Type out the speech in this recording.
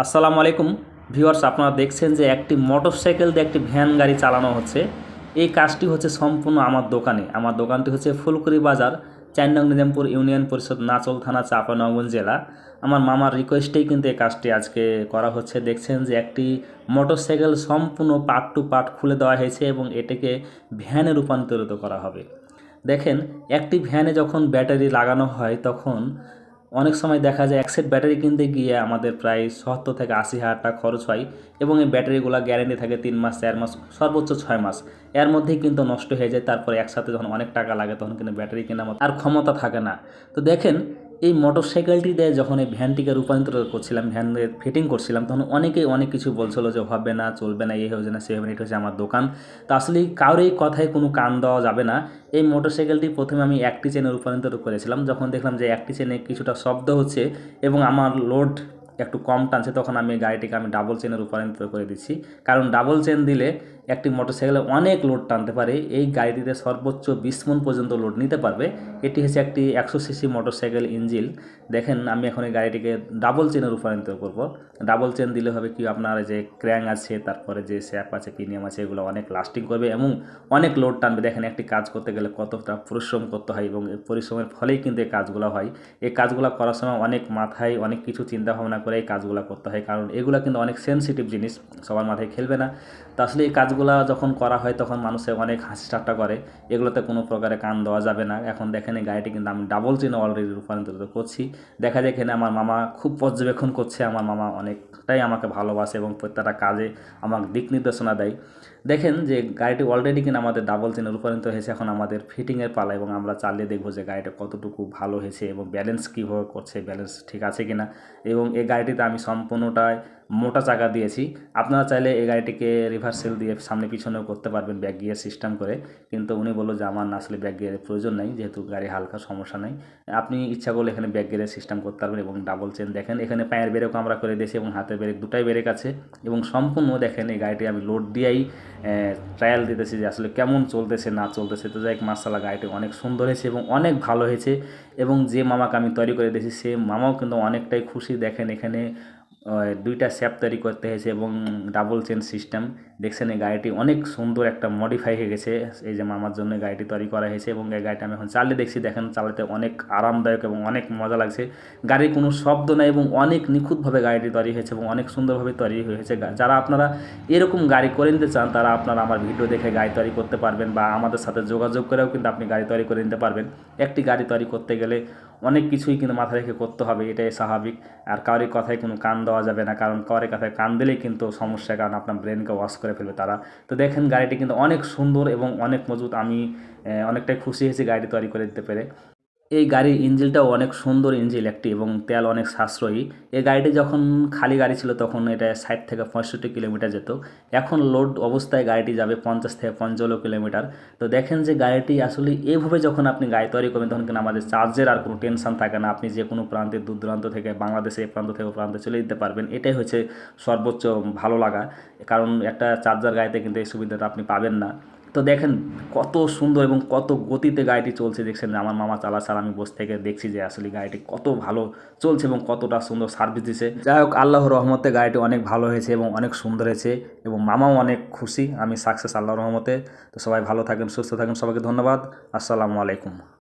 আসসালামু আলাইকুম ভিউয়ার্স, আপনারা দেখছেন যে একটি মোটরসাইকেল দিয়ে একটি ভ্যান গাড়ি চালানো হচ্ছে। এই কাজটি হচ্ছে সম্পূর্ণ আমার দোকানটি হচ্ছে ফুলকুড়ি বাজার, ৪ নং নিজামপুর ইউনিয়ন পরিষদ, নাচল থানা, চাঁপাইনবাবগঞ্জ জেলা। আমার মামার রিকোয়েস্টেই কিন্তু এই কাজটি আজকে করা হচ্ছে। দেখছেন যে একটি মোটরসাইকেল সম্পূর্ণ পার্ট টু পার্ট খুলে দেওয়া হয়েছে এবং এটাকে ভ্যানে রূপান্তরিত করা হবে। দেখেন, একটি ভ্যানে যখন ব্যাটারি লাগানো হয় তখন অনেক সময় দেখা যায় এক সেট ব্যাটারি কিনতে গিয়ে আমাদের প্রায় ৭০ থেকে ৮০ হাজার টাকা খরচ হয় এবং এই ব্যাটারিগুলো গ্যারেন্টি থাকে ৩ মাস, ৪ মাস, সর্বোচ্চ 6 মাস। এর মধ্যেই কিন্তু নষ্ট হয়ে যায়। তারপরে একসাথে যখন অনেক টাকা লাগে তখন কিন্তু ব্যাটারি কেনার মতো আর ক্ষমতা থাকে না। তো দেখেন, এই মোটরসাইকেলটিতে যখন এই ভ্যানটিকে রূপান্তর করছিলাম, ভ্যানের ফিটিং করছিলাম, তখন অনেকেই অনেক কিছু বলছিল যে হবে না, চলবে না, এই হচ্ছে না, সে হবে না, এটা হচ্ছে আমার দোকান। তো আসলে কারোর কথায় কোনো কান দেওয়া যাবে না। এই মোটরসাইকেলটি প্রথমে আমি একটি চেনে রূপান্তর করেছিলাম। যখন দেখলাম যে একটি চেনে কিছুটা শব্দ হচ্ছে এবং আমার লোড একটু কম টানছে, তখন আমি গাড়িটিকে ডাবল চেনে রূপান্তর করে দিচ্ছি। কারণ ডাবল চেন দিলে একটি মোটরসাইকেলে অনেক লোড টানতে পারে। এই গাড়িটিতে সর্বোচ্চ 20 মণ পর্যন্ত লোড নিতে পারবে। এটি হচ্ছে একটি 100 সিসি মোটরসাইকেল ইঞ্জিন। দেখেন, আমি এখন এই গাড়িটিকে ডাবল চেনে রূপান্তর করব। ডাবল চেন দিলে হবে কি, আপনার যে ক্র্যাং আছে, তারপরে যে স্যাপ আছে, প্রিমিয়াম আছে, এগুলো অনেক লাস্টিং করবে এবং অনেক লোড টানবে। দেখেন, একটি কাজ করতে গেলে কতটা পরিশ্রম করতে হয় এবং এই পরিশ্রমের ফলেই কিন্তু এই কাজগুলো হয়। এই কাজগুলো করার সময় অনেক মাথায় অনেক কিছু চিন্তা ভাবনা করে এই কাজগুলো করতে হয়, কারণ এগুলো কিন্তু অনেক সেনসিটিভ জিনিস, সবার মাথায় খেলবে না। তো আসলে এই কাজগুলো যখন করা হয় তখন মানুষে অনেক হাসি ঠাট্টা করে। এগুলোতে কোনো প্রকারে কান দেওয়া যাবে না। এখন দেখেন, এই গাড়িটি কিন্তু আমি ডাবল চেনে অলরেডি রূপান্তরিত করছি। দেখা যায় এখানে আমার মামা খুব পর্যবেক্ষণ করছে। আমার মামা অনেকটাই আমাকে ভালোবাসে এবং প্রত্যেকটা কাজে আমাকে দিক নির্দেশনা দেয়। দেখেন যে গাড়িটি অলরেডি কিনা আমাদের ডাবল চেনে রূপান্তরিত হয়েছে। এখন আমাদের ফিটিংয়ের পালা এবং আমরা চালিয়ে দেখবো যে গাড়িটা কতটুকু ভালো হয়েছে এবং ব্যালেন্স কীভাবে করছে, ব্যালেন্স ঠিক আছে কিনা। এবং এই গাড়িটিতে আমি সম্পূর্ণটাই মোটা চাকা দিয়েছি। আপনারা চাইলে এই গাড়িটিকে রিভার্সেল দিয়ে সামনে পিছনেও করতে পারবেন ব্যাক গিয়ার সিস্টেম করে, কিন্তু উনি বললো যে আমার না, আসলে ব্যাক গিয়ারের প্রয়োজন নেই, যেহেতু গাড়ি হালকা, সমস্যা নেই। আপনি ইচ্ছা করলে এখানে ব্যাক গিয়ারের সিস্টেম করতে পারবেন। এবং ডাবল চেন দেখেন, এখানে পায়ের ব্রেকও আমরা করে দিয়েছি এবং হাতের ব্রেক, দুটাই ব্রেক আছে। এবং সম্পূর্ণ দেখেন, এই গাড়িটি আমি লোড দিয়েই ট্রায়াল দিতেছি যে আসলে কেমন চলতেছে না চলতেছে। তো যাই, মাশাআল্লাহ, গাড়িটি অনেক সুন্দর হয়েছে এবং অনেক ভালো হয়েছে। এবং যে মামাকে আমি তৈরি করে দিয়েছি সে মামাও কিন্তু অনেকটাই খুশি। দেখেন, এখানে দুইটা স্যাপ তৈরি করতে হয়েছে এবং ডাবল চেন সিস্টেম। দেখছেন, এই গাড়িটি অনেক সুন্দর একটা মডিফাই হয়ে গেছে। এই যে মামার জন্য গাড়িটি তৈরি করা হয়েছে এবং এই গাড়িটা আমি এখন চালিয়ে দেখছি। দেখেন, চালাতে অনেক আরামদায়ক এবং অনেক মজা লাগছে। গাড়ির কোনো শব্দ নেই এবং অনেক নিখুঁতভাবে গাড়িটি তৈরি হয়েছে এবং অনেক সুন্দরভাবে তৈরি হয়েছে। যারা আপনারা এরকম গাড়ি করে নিতে চান, তারা আপনারা আমার ভিডিও দেখে গাড়ি তৈরি করতে পারবেন বা আমাদের সাথে যোগাযোগ করেও কিন্তু আপনি গাড়ি তৈরি করে নিতে পারবেন। একটি গাড়ি তৈরি করতে গেলে অনেক কিছুই কিন্তু মাথা রেখে করতে হবে, এটাই স্বাভাবিক। আর কারোর কথায় কোনো কান দেওয়া যাবে না, কারণ কারোর কথায় কান দিলেই কিন্তু সমস্যা, কারণ আপনার ব্রেনকে ওয়াশ করে ফেলবে তারা। তো দেখেন, গাড়িটি কিন্তু অনেক সুন্দর এবং অনেক মজবুত। আমি অনেকটাই খুশি হয়েছি গাড়ি তৈরি করে দিতে পেরে। এই গাড়ির ইঞ্জিনটাও অনেক সুন্দর ইঞ্জিন একটি এবং তেল অনেক সাশ্রয়ী। এই গাড়িটি যখন খালি গাড়ি ছিল তখন এটা 60 থেকে 65 কিলোমিটার যেত। এখন লোড অবস্থায় গাড়িটি যাবে 50 থেকে 55 কিলোমিটার। তো দেখেন যে গাড়িটি আসলে এভাবে যখন আপনি গাড়ি তৈরি করবেন তখন কিন্তু আমাদের চার্জের আর কোনো টেনশন থাকে না। আপনি যে কোনো প্রান্তে, দূর দূরান্ত থেকে, বাংলাদেশে এ প্রান্ত থেকে ও প্রান্তে চলে যেতে পারবেন। এটাই হচ্ছে সর্বোচ্চ ভালো লাগা, কারণ একটা চার্জার গাড়িতে কিন্তু এই সুবিধাটা আপনি পাবেন না। তো দেখেন কত সুন্দর এবং কত গতিতে গাড়িটি চলছে। দেখছেন যে আমার মামা চালাচ্ছে আর আমি বসে থেকে দেখছি যে আসলে গাড়িটি কত ভালো চলছে এবং কতটা সুন্দর সার্ভিস দিছে। যাই হোক, আল্লাহর রহমতে গাড়িটি অনেক ভালো হয়েছে এবং অনেক সুন্দর হয়েছে এবং মামাও অনেক খুশি। আমি সাকসেস আল্লাহর রহমতে। তো সবাই ভালো থাকেন, সুস্থ থাকেন, সবাইকে ধন্যবাদ। আসসালামু আলাইকুম।